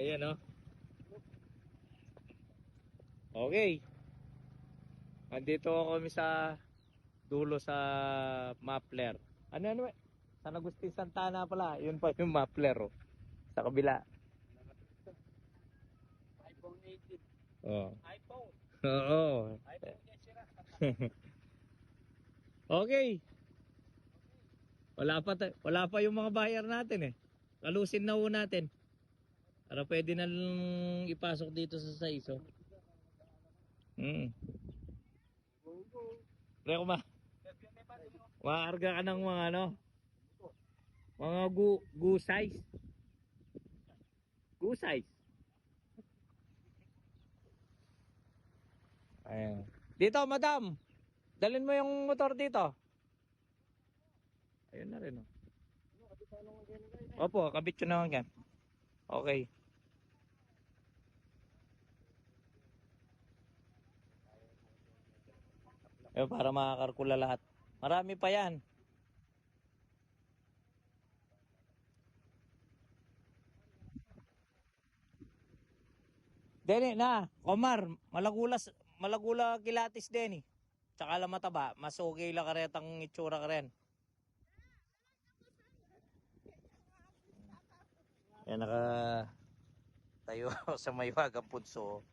Ayan o. Okay. Andito kami sa dulo sa Muffler. Ano? San Agustin Santana pala. Yun pa yung Muffler oh. Sa kabila. iPhone 18. Oh. iPhone. Oo. iPhone yan sila. Okay. Wala pa yung mga buyer natin eh. Kalusin na ho natin. Para pwede na lang ipasok dito sa saiso. Pre ko maarga ka ng mga ano? Mga gu size. Gu size. Ayan. Dito, madam. Dalhin mo yung motor dito. Ayun na rin oh. Opo, kabit yun naman yan. Okay. Ayun, para makakarkula lahat. Marami pa yan. Denny na, Omar, malagula kilatis Denny. Tsaka lang mataba, mas okay lang karetang itsura ka rin. Yan naka tayo sa maywagang punso.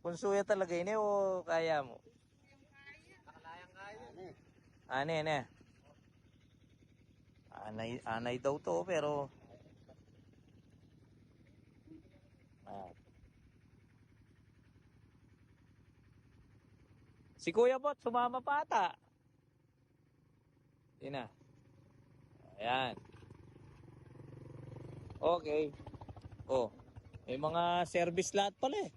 Punso ya talaga ini o kaya mo? Nakalayang kaya. Ane. Anay daw to pero si Kuya Bot sumama pa ata. Yun na. Ayan. Okay. Oh, may mga service lahat pala eh.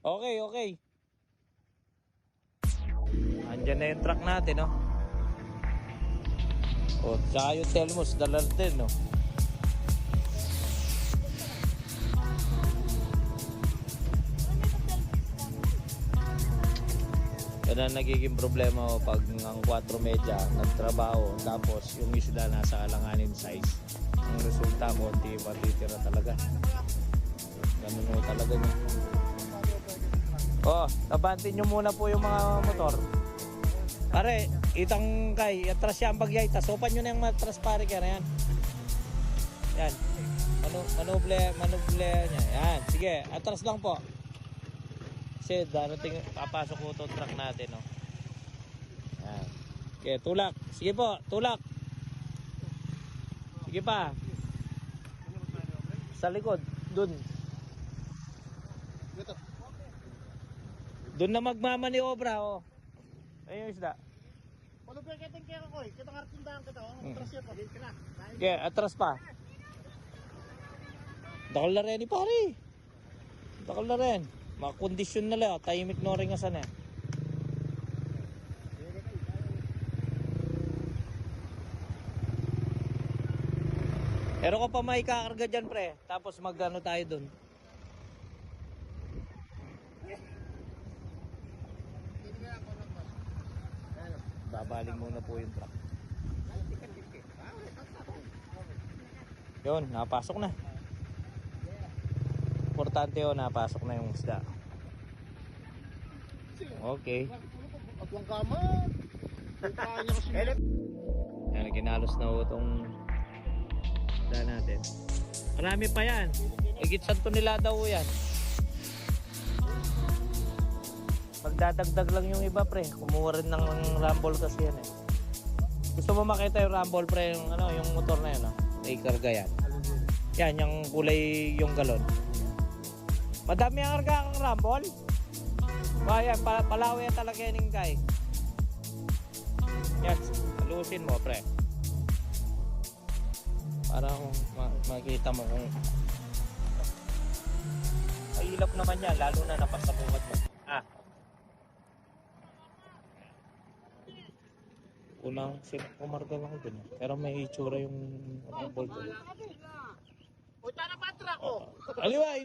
Okay. Andyan na yung truck natin, no? Oh, tsaka yung Telmos, dalan din, no? Yan ang nagiging problema ko pag ang 4 nagtrabaho tapos yung isda nasa alanganin size. Ang resulta, konti matitira talaga. Ganun mo talaga nyo. Oh, tabantin nyo muna po yung mga motor. Pare, itang kay, atras siya ang bagyay. Tasopan nyo na yung matras pare kaya yan. Yan. Manuble niya. Yan, sige, atras lang po. Kasi darating, papasok ko itong truck natin, no? Yan. Okay, tulak. Sige po, tulak. Sige pa. Sa likod, dun. Dun na magmamaniobra, oh. Ayun yung isda. Ano ba kitang kaya ko? Kita kartindahan kita. Atras yan. Pagin ka na. Okay, atras pa. Dakal na rin, pare. Dakal na rin. Makakondisyon na lang. Tahimik no rin nga sana. Pero ko pa may kakarga dyan, pre. Tapos magano tayo dun. Babaling muna po yung truck. Yun, napasok na. Importante yun, napasok na yung isda. Okay. Abang kama. Yan, ginalos na po itong isda natin. Marami pa yan. Higit 1 tonelada po yan. Magdadagdag lang yung iba, pre. Kumuha rin ng rumble kasi yan eh. Gusto mo makita yung rumble, pre, yung, ano, yung motor na yan, no? May karga yan. Yan, yung kulay yung galon. Madami ang karga ang rumble. Bayan, palawi talaga yan yung kay. Yan, halusin mo, pre. Para kung makita mo kung mahilap naman yan, lalo na napasabungat mo. Unang kumarga lang ko dun. Pero may itsura yung ball ko. Punta na patra ko. Aliwa,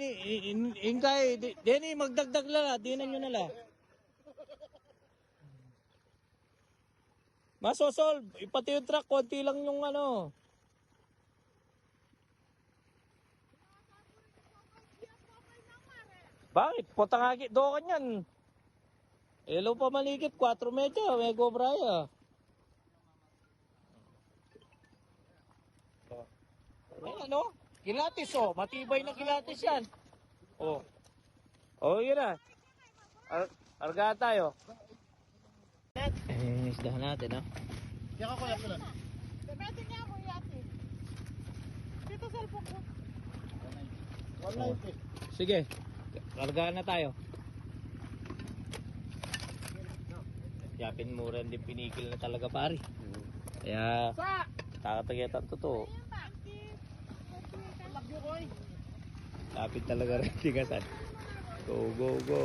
ingkay. Denny, magdagdag lala. Dinan nyo nala. Masosolve. Pati yung truck, konti lang yung ano. Bakit? Potangagi, doon yan. Hello pa maligit, 4 meter, may gobraya. Ano? Kilatis oh, matibay na kilatis yan. Oh. Oh, yun na. Arga tayo. Isdahan natin, ha? Kaya ko yan lang. Pwede niya ako yate. Dito cellphone ko. 190. Sige, kargahan na tayo. Yapin mo rin din pinikil na talaga pare. Kaya Sa! takatagetan totoo. Lagyo ko eh. Lapit talaga rin tigasan. Go, go, go.